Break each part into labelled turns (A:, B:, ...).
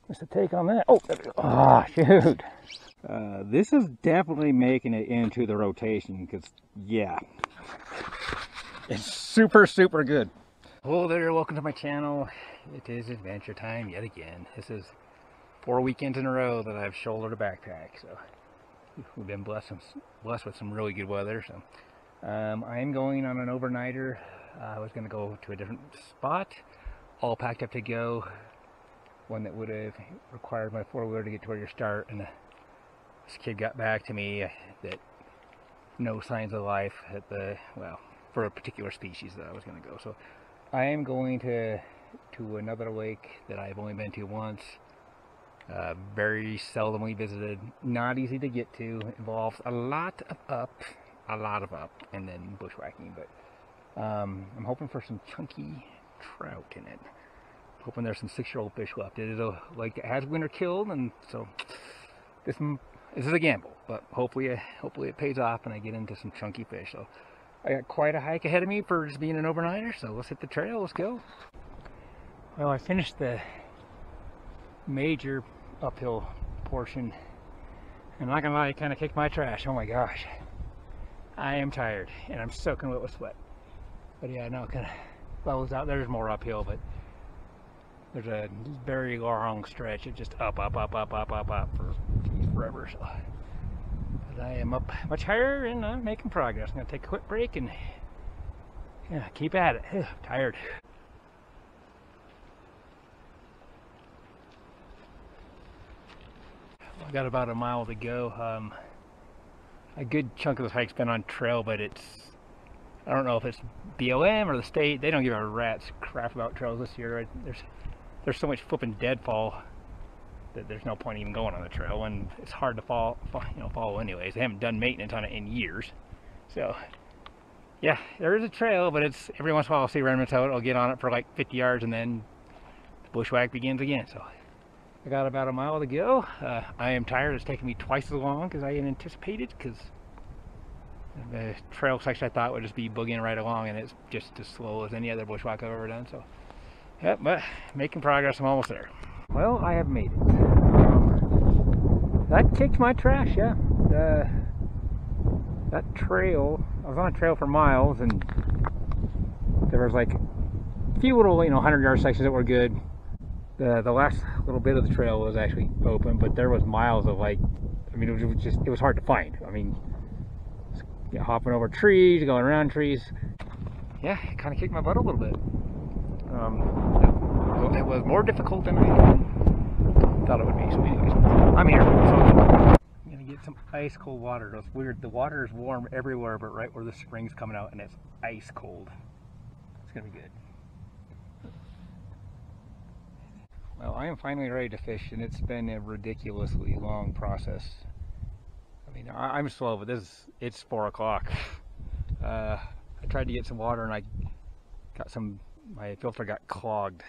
A: Just a take on that. Oh, there we go. Ah, shoot. This is definitely making it into the rotation because, yeah, it's super, super good. Hello there, welcome to my channel. It is adventure time yet again. This is 4 weekends in a row that I've shouldered a backpack, so we've been blessed with some really good weather. So I am going on an overnighter. I was going to go to a different spot, all packed up to go. One that would have required my four-wheeler to get to where you start, and this kid got back to me that no signs of life at the, well, for a particular species that I was going to go. So I am going to another lake that I've only been to once. Very seldomly visited, not easy to get to, involves a lot of up, and then bushwhacking. But I'm hoping for some chunky trout in it. Hoping there's some 6-year-old fish left. It is a lake that has winter killed, and so this is a gamble. But hopefully it pays off, and I get into some chunky fish. So I got quite a hike ahead of me for just being an overnighter. So let's hit the trail. Let's go. Well, I finished the major uphill portion, and I'm not gonna lie, it kind of kicked my trash. Oh my gosh, I am tired, and I'm soaking wet with sweat. But yeah, no, kind of levels out. There's more uphill, but there's a very long stretch of just up for forever. So, but I am up much higher, and I'm making progress. I'm gonna take a quick break and yeah, keep at it. Ugh, tired. I've got about a mile to go. A good chunk of this hike's been on trail, but I don't know if it's BLM or the state. They don't give a rat's crap about trails this year. Right? There's so much flipping deadfall that there's no point even going on the trail, and it's hard to follow anyways. They haven't done maintenance on it in years. So yeah, there is a trail, but it's every once in a while I'll see remnants out. I'll get on it for like 50 yards, and then the bushwhack begins again. So I got about a mile to go. I am tired. It's taking me twice as long as I had anticipated, because the trail section I thought would just be boogieing right along, and it's just as slow as any other bushwhack I've ever done. So yep, but making progress. I'm almost there. Well, I have made it. That kicked my trash, yeah. That trail, I was on a trail for miles, and there was like a few little, 100-yard sections that were good. The last little bit of the trail was actually open, but there was miles of it was hard to find. Hopping over trees, going around trees. Yeah, it kind of kicked my butt a little bit. It was more difficult than I thought it would be. So anyways, I'm here. So I'm gonna get some ice cold water. It's weird. The water is warm everywhere, but right where the spring's coming out, and it's ice cold. It's gonna be good. Well, I am finally ready to fish, and it's been a ridiculously long process. I'm slow, but it's 4 o'clock. I tried to get some water, and my filter got clogged,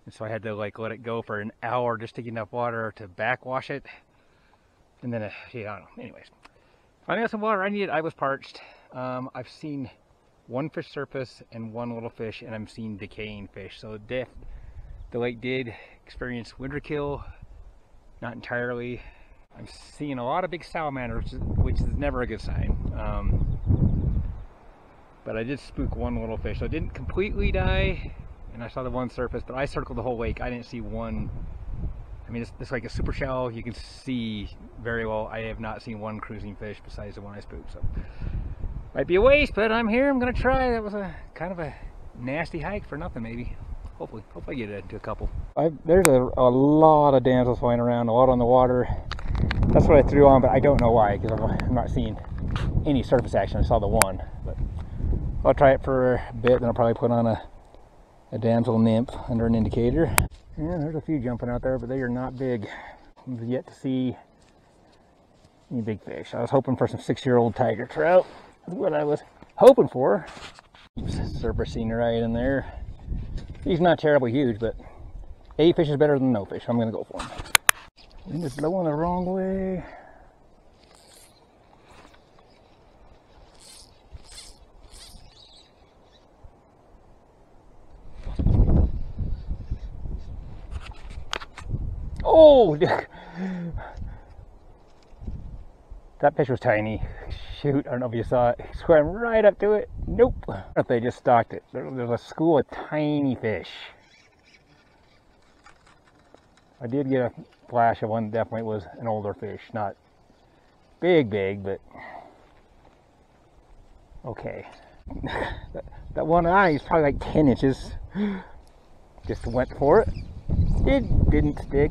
A: and so I had to let it go for an hour just to get enough water to backwash it, and then I don't know. Anyways, finally got some water I needed. I was parched. I've seen one fish surface and one little fish, and I'm seeing decaying fish. So the lake did experience winter kill, not entirely. I'm seeing a lot of big salamanders, which is never a good sign. But I did spook one little fish, so it didn't completely die, and I saw the one surface, but I circled the whole lake. I didn't see one. It's like a super shallow. You can see very well. I have not seen one cruising fish besides the one I spooked. So might be a waste, but I'm here. I'm gonna try. That was a kind of a nasty hike for nothing, maybe. Hopefully I get into a couple. There's a lot of damsels flying around, a lot on the water. That's what I threw on, but I don't know why, because I'm not seeing any surface action. I saw the one, but I'll try it for a bit, then I'll probably put on a damsel nymph under an indicator. Yeah, there's a few jumping out there, but they are not big. I've yet to see any big fish. I was hoping for some 6-year-old tiger trout. That's what I was hoping for. Surfacing right in there. He's not terribly huge, but a fish is better than no fish. I'm gonna go for him. Wind is blowing the wrong way. Oh, that fish was tiny. Shoot, I don't know if you saw it. He swam right up to it. Nope. If they just stalked it. There's a school of tiny fish. I did get a flash of one. Definitely was an older fish, not big, but okay. That one eye is probably like 10 inches. Just went for it. It didn't stick.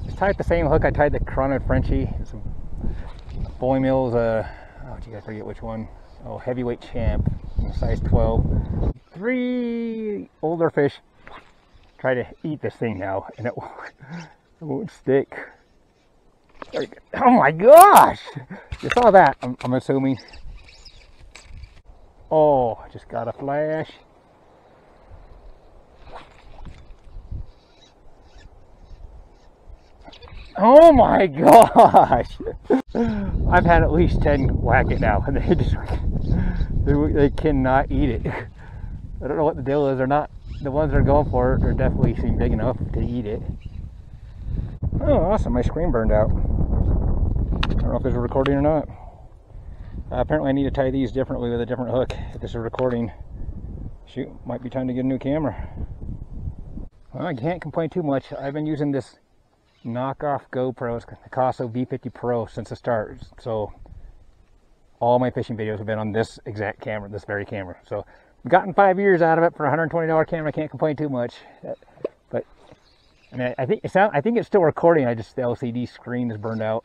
A: It's tied the same hook I tied the Chrono Frenchie. Some Boy Mills, oh gee, I forget which one. Oh, heavyweight champ, size 12. 3 older fish try to eat this thing now, and it won't stick. Oh my gosh! You saw that, I'm assuming. Oh, I just got a flash. Oh my gosh! I've had at least 10 whack it now, and they cannot eat it. I don't know what the deal is. They're not, the ones that are going for it are definitely seem big enough to eat it. Oh, awesome! My screen burned out. I don't know if this is recording or not. Apparently, I need to tie these differently with a different hook if this is recording. Shoot, might be time to get a new camera. Well, I can't complain too much. I've been using this knockoff GoPro, the Picasso V50 Pro, since the start. So all my fishing videos have been on this exact camera, this very camera. So I've gotten 5 years out of it for a $120 camera. I can't complain too much. But I mean, I think it's still recording. The LCD screen is burned out.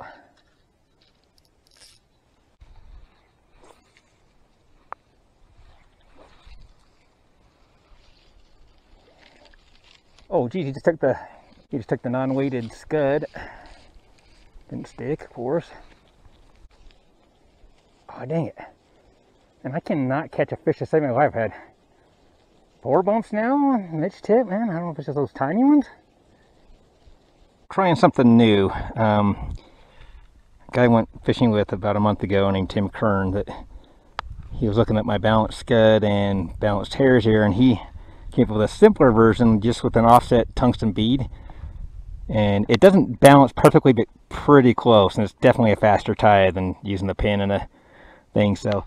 A: Oh geez, he just took the non-weighted scud. Didn't stick, of course. Oh dang it! And I cannot catch a fish to save my life. I've had 4 bumps now on each tip, man. I don't know if it's just those tiny ones. Trying something new. A guy I went fishing with about a month ago named Tim Kern, that he was looking at my balanced scud and balanced hairs here, and he came up with a simpler version just with an offset tungsten bead, and it doesn't balance perfectly but pretty close, and it's definitely a faster tie than using the pin and a thing. So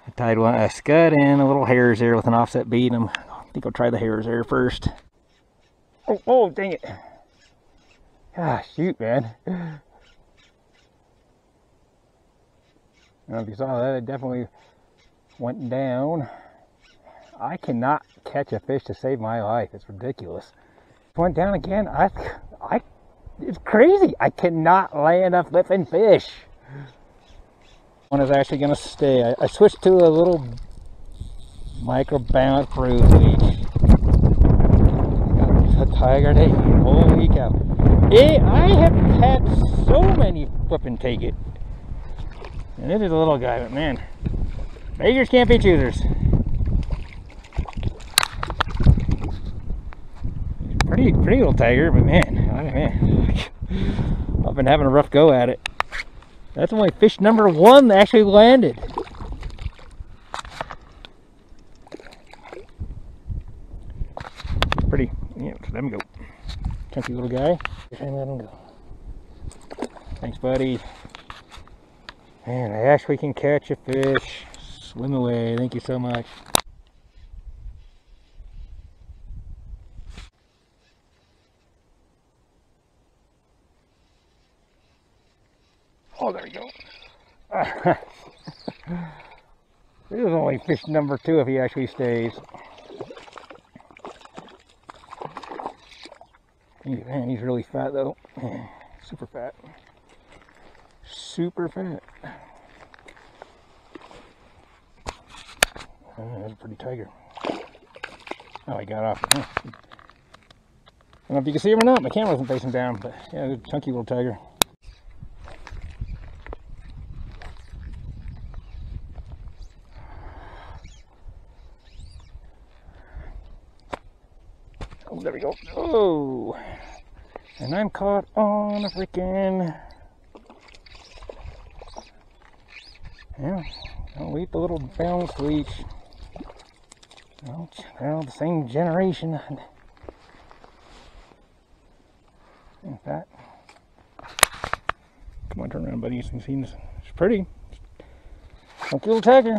A: I tied a scud and a little hairs there with an offset bead. I think I'll try the hairs there first. Oh dang it. Ah, shoot, man. I don't know if you saw that. It definitely went down. I cannot catch a fish to save my life. It's ridiculous. Went down again. It's crazy. I cannot land a flipping fish. One is actually going to stay. I switched to a little micro balance proof leech. Got a tiger day. Holy cow. I have had so many flipping take it. And it is a little guy, but man, beggars can't be choosers. Pretty little tiger, but man, I've been having a rough go at it. That's only fish number 1 that actually landed. Pretty, yeah, let him go. Chunky little guy. And let him go. Thanks, buddy. Man, I actually can catch a fish. Swim away. Thank you so much. Oh, there we go. This is only fish number 2 if he actually stays. Man, he's really fat though. Super fat. Super fat. Oh, that's a pretty tiger. Oh, he got off. I don't know if you can see him or not. My camera wasn't facing down, but yeah, it's a chunky little tiger. Oh, there we go. Oh, and I'm caught on a freaking. Yeah, I'll eat the little balance leech. Well, the same generation. Like that. Come on, turn around, buddy. You can see it's pretty. Like a little tiger.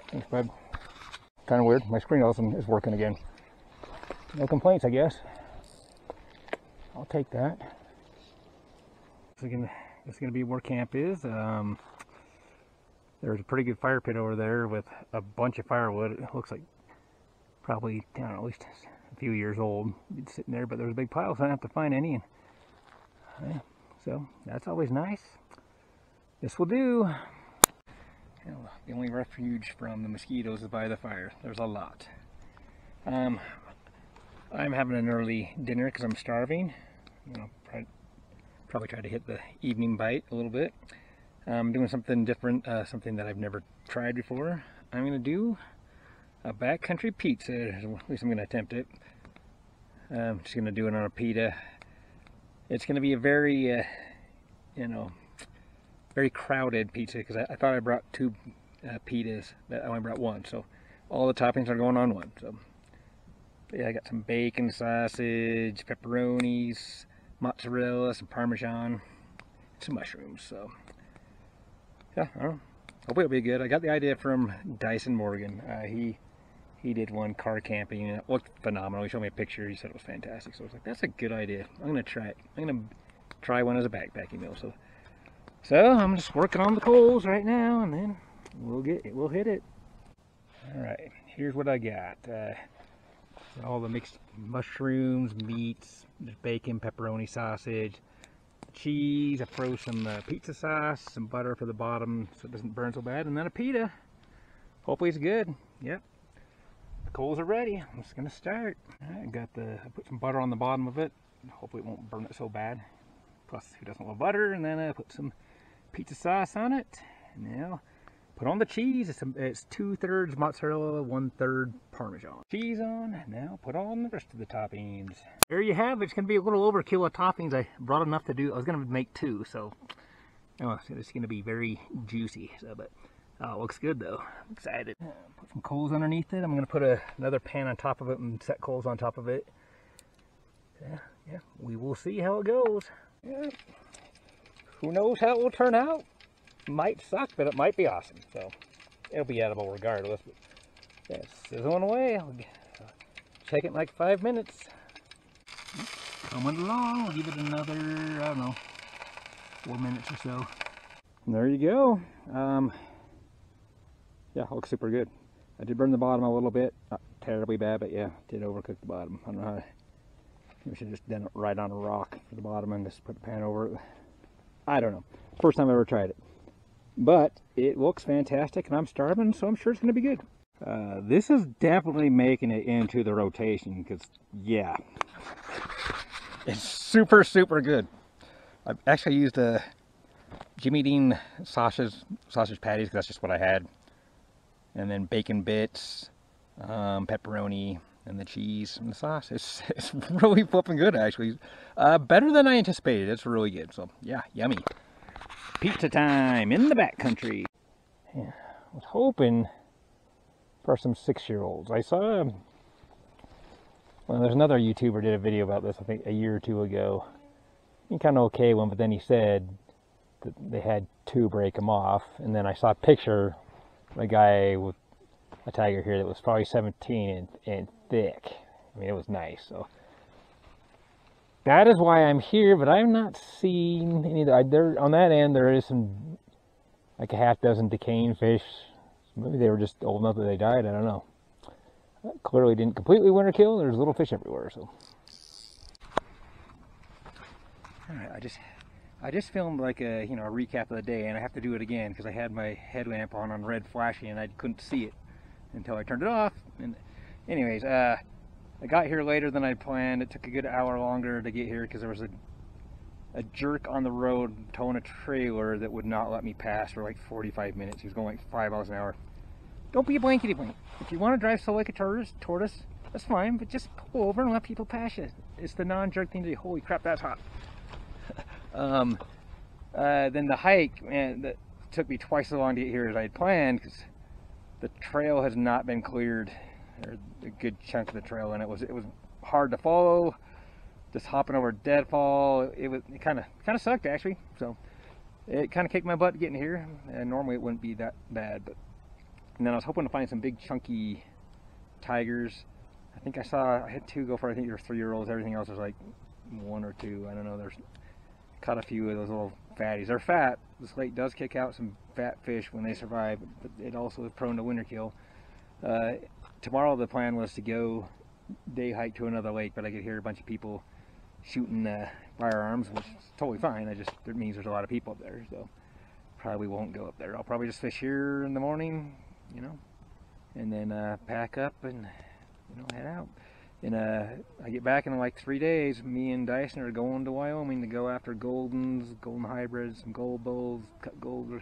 A: Thanks, bud. Kind of weird. My screen is working again. No complaints, I guess. I'll take that. This is gonna be where camp is. There's a pretty good fire pit over there with a bunch of firewood. It looks like probably, I don't know, at least a few years old. It's sitting there, but there's a big pile, so I don't have to find any. Yeah, so that's always nice. This will do. You know, the only refuge from the mosquitoes is by the fire. There's a lot. I'm having an early dinner because I'm starving. You know, probably try to hit the evening bite a little bit. I'm doing something different, something that I've never tried before. I'm going to do a backcountry pizza. At least I'm going to attempt it. I'm just going to do it on a pita. It's going to be a very, you know, very crowded pizza because I thought I brought two pitas, but I only brought one. So all the toppings are going on one. So yeah, I got some bacon, sausage, pepperonis, mozzarella, some Parmesan, some mushrooms. So yeah, I don't know. Hopefully it'll be good. I got the idea from Dyson Morgan. He did one car camping and it looked phenomenal. He showed me a picture. He said it was fantastic. So I was like, that's a good idea. I'm gonna try it. I'm gonna try one as a backpacking meal. So I'm just working on the coals right now, and then we'll hit it. All right, here's what I got. All the mixed mushrooms, meats, there's bacon, pepperoni, sausage, cheese. I froze some pizza sauce, some butter for the bottom so it doesn't burn so bad, and then a pita. Hopefully it's good. Yep. The coals are ready. I'm just gonna start. All right, I put some butter on the bottom of it. Hopefully it won't burn it so bad. Plus, who doesn't love butter? And then I put some pizza sauce on it. Now put on the cheese. It's 2/3 mozzarella, 1/3 Parmesan. Cheese on. Now put on the rest of the toppings. There you have it. It's gonna be a little overkill of toppings. I brought enough to do. I was gonna make 2, so it's gonna be very juicy. So, but it looks good though. I'm excited. Put some coals underneath it. I'm gonna put another pan on top of it and set coals on top of it. Yeah. We will see how it goes. Yeah. Who knows how it will turn out? Might suck, but it might be awesome. So it'll be edible regardless. But yeah, it's sizzling away. I'll check it in like 5 minutes. Coming along. I'll give it another, I don't know, 4 minutes or so. And there you go. Yeah, it looks super good. I did burn the bottom a little bit. Not terribly bad, but yeah, did overcook the bottom. I don't know how. We should have just done it right on a rock for the bottom and just put the pan over it. I don't know. First time I ever tried it. But it looks fantastic and I'm starving, so I'm sure it's going to be good. This is definitely making it into the rotation because, yeah, it's super, super good. I've actually used Jimmy Dean sausage patties because that's just what I had. And then bacon bits, pepperoni, and the cheese and the sauce. It's really flipping good actually. Better than I anticipated. It's really good. So yeah, yummy. Pizza time in the backcountry. Yeah, I was hoping for some 6-year-olds. I saw, well, there's another YouTuber did a video about this I think a year or 2 ago. He kind of okay one, but then he said that they had 2 break them off, and then I saw a picture of a guy with a tiger here that was probably 17 and thick. I mean, it was nice. So that is why I'm here, but I'm not seeing any. There on that end, there is some, like a half dozen decaying fish. Maybe they were just old enough that they died. I don't know. Clearly didn't completely winter kill. There's little fish everywhere. So, all right, I just filmed like a a recap of the day, and I have to do it again because I had my headlamp on red flashing, and I couldn't see it until I turned it off. And anyways, I got here later than I planned. It took a good hour longer to get here because there was a jerk on the road towing a trailer that would not let me pass for like 45 minutes. He was going like 5 miles an hour. Don't be a blankety blank. If you want to drive slow like a tortoise, that's fine, but just pull over and let people pass you. It's the non-jerk thing to do. Holy crap, that's hot. Then the hike, man, that took me twice as long to get here as I had planned because the trail has not been cleared or a good chunk of the trail, and it was hard to follow. Just hopping over deadfall, it kind of sucked actually. So it kind of kicked my butt getting here, and normally it wouldn't be that bad. But and then I was hoping to find some big chunky tigers. I had 2 go for, I think they're 3-year-olds. Everything else was like 1 or 2. I don't know. There's caught a few of those little fatties. They're fat. This lake does kick out some fat fish when they survive, but it also is prone to winter kill. Tomorrow the plan was to go day hike to another lake, but I could hear a bunch of people shooting firearms, which is totally fine. It means there's a lot of people up there, so probably won't go up there. I'll probably just fish here in the morning, you know, and then pack up and, you know, head out. And I get back in like 3 days. Me and Dyson are going to Wyoming to go after golden hybrids, some gold bulls, cut gold,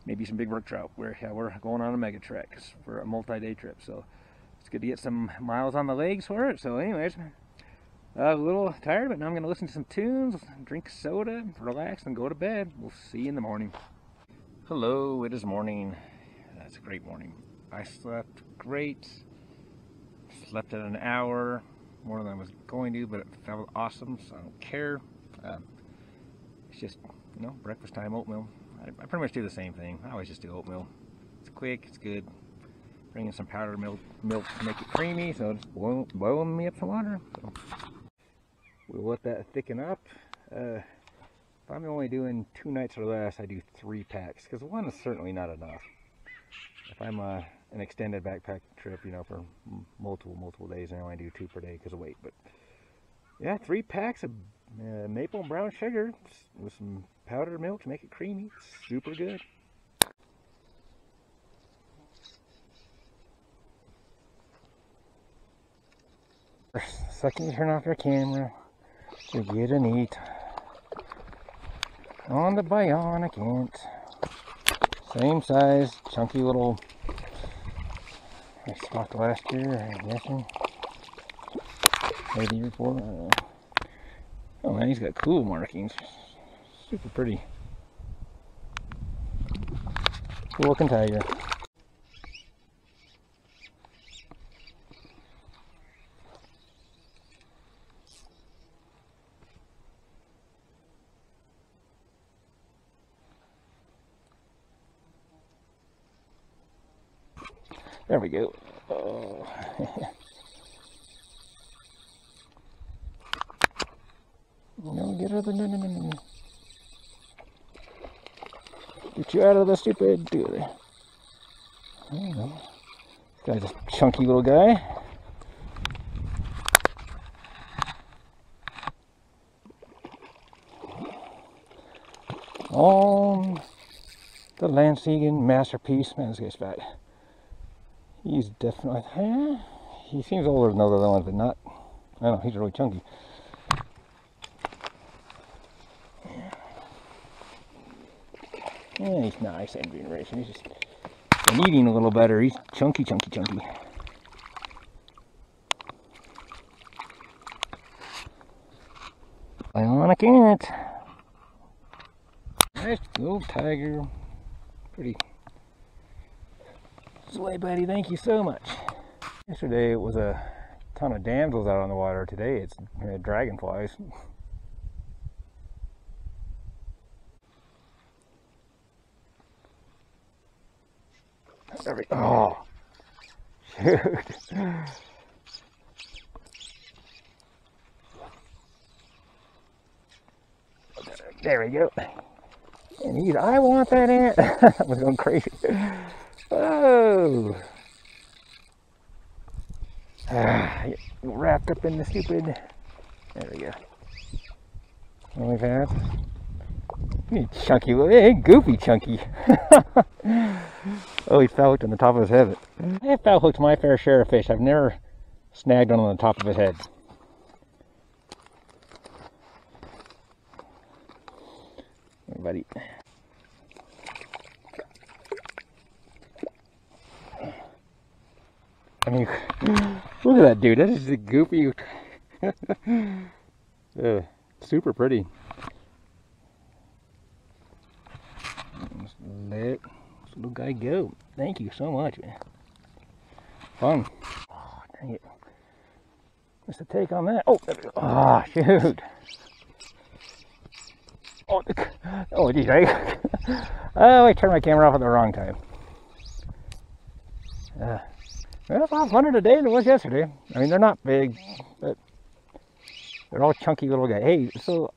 A: maybe some big brook trout. We're going on a mega trek for a multi-day trip, so it's good to get some miles on the legs for it. So anyways, a little tired, but now I'm going to listen to some tunes, drink soda, relax, and go to bed. We'll see you in the morning. Hello, it is morning. That's a great morning. I slept great. Slept at an hour more than I was going to, but it felt awesome, so I don't care. It's just, you know, breakfast time, oatmeal. I pretty much do the same thing. I always just do oatmeal. It's quick, it's good. Bring in some powdered milk to make it creamy, so just boiling me up some water. So we'll let that thicken up. If I'm only doing 2 nights or less, I do 3 packs, because 1 is certainly not enough. If I'm an extended backpack trip, you know, for multiple days, I only do 2 per day because of weight. But yeah, 3 packs of maple and brown sugar with some powdered milk to make it creamy. It's super good. Second you turn off your camera, you get an eat on the bionic ant. Same size, chunky little. I stocked last year, I'm guessing. Maybe the year before, I don't know. Oh man, he's got cool markings. Super pretty. Cool looking tiger. There we go. Oh. No, get her the no. Get you out of the stupid dude. I don't know. This guy's a chunky little guy. On the Lansegan masterpiece. Man, this guy's fat. He's definitely, he seems older than those other ones, but not, I don't know, he's really chunky. Yeah, he's nice and generation. He's just been eating a little better. He's chunky. Bionic ant. Nice little tiger. Pretty. Sway buddy, thank you so much. Yesterday it was a ton of damsels out on the water. Today it's dragonflies. There we go. Oh, shoot. There we go. And I want that ant. I was going crazy. Oh. Wrapped up in the stupid. There we go. Only that. Chunky, hey, goofy chunky. Oh, he's foul hooked on the top of his head. I have foul hooked my fair share of fish. I've never snagged one on the top of his head. Hey, buddy. I mean, look at that dude. That is a goofy. Super pretty. Just let this little guy go. Thank you so much, man. Fun. Oh, dang it. What's the take on that? Oh, there we go. Ah, shoot. Oh, geez, right? Oh, I turned my camera off at the wrong time. Well, it's a lot funner today than it was yesterday. I mean, they're not big, but they're all chunky little guys. Hey, so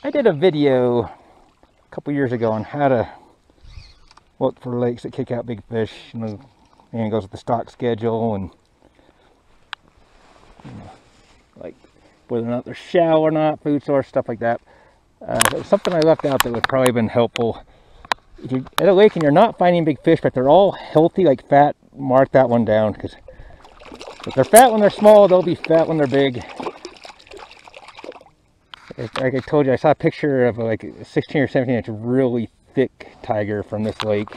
A: I did a video a couple years ago on how to look for lakes that kick out big fish. You know, and it goes with the stock schedule and like whether or not they're shallow or not, food source, stuff like that. There's something I left out that would probably have been helpful. If you're at a lake and you're not finding big fish, but they're all healthy, like fat, mark that one down, because if they're fat when they're small, they'll be fat when they're big. Like I told you, I saw a picture of like a 16 or 17 inch really thick tiger from this lake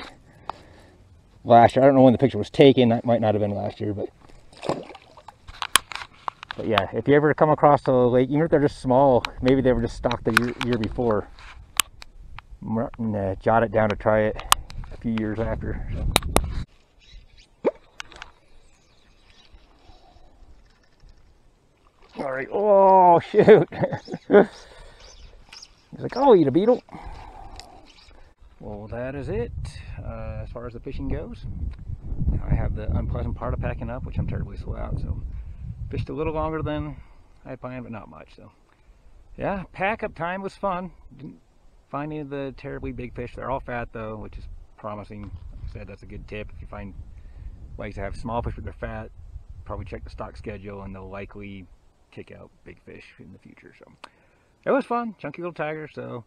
A: last year. I don't know when the picture was taken. That might not have been last year, but yeah, if you ever come across a lake, even if they're just small, maybe they were just stocked the year before, and jot it down to try it a few years after. All right. Oh, shoot. He's like, I'll eat a beetle. Well, that is it as far as the fishing goes. Now I have the unpleasant part of packing up, which I'm terribly slow out. So fished a little longer than I planned, but not much. So yeah, pack up time was fun. Didn't find any of the terribly big fish. They're all fat though, which is promising. Like I said, that's a good tip. If you find lakes that have small fish but they're fat, probably check the stock schedule and they'll likely kick out big fish in the future. So it was fun, chunky little tiger. So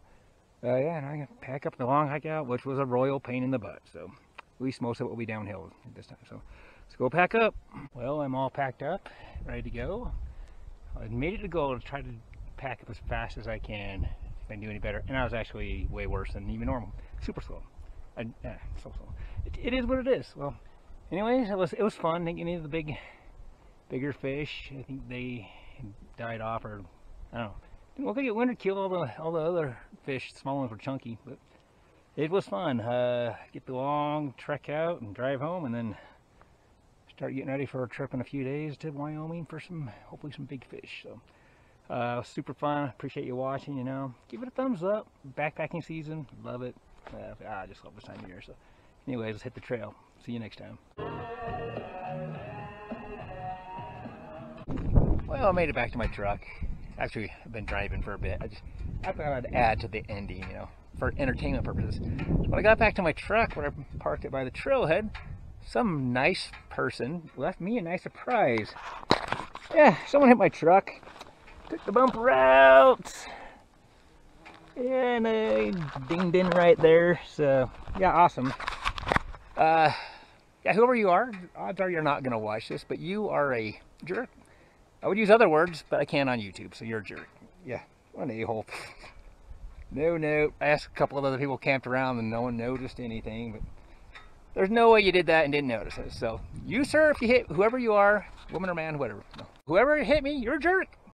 A: yeah, and I can pack up the long hike out, which was a royal pain in the butt. So at least most of it will be downhill this time. So let's go pack up. Well, I'm all packed up, ready to go. I made it a goal to try to pack up as fast as I can if I can do any better, and I was actually way worse than even normal. Super slow. So slow. It is what it is. Well, anyways, it was fun. I think any of the bigger fish, I think they died off, or I don't know. Didn't look like it winter killed all the other fish. The small ones were chunky, but it was fun. Get the long trek out and drive home, and then start getting ready for a trip in a few days to Wyoming for hopefully some big fish. So super fun. Appreciate you watching. You know, give it a thumbs up. Backpacking season, love it. I just love this time of year. So anyways, let's hit the trail. See you next time. Well, I made it back to my truck. Actually, I've been driving for a bit. I thought I'd add to the ending, you know, for entertainment purposes. So when I got back to my truck, where I parked it by the trailhead, some nice person left me a nice surprise. Yeah, someone hit my truck, took the bumper out, and I dinged in right there. So yeah, awesome. Yeah, whoever you are, odds are you're not gonna watch this, but you are a jerk. I would use other words, but I can't on YouTube, so you're a jerk. Yeah, what an a-hole. No. I asked a couple of other people camped around and no one noticed anything, but there's no way you did that and didn't notice it. So you, sir, if you hit whoever you are, woman or man, whatever. No. Whoever hit me, you're a jerk.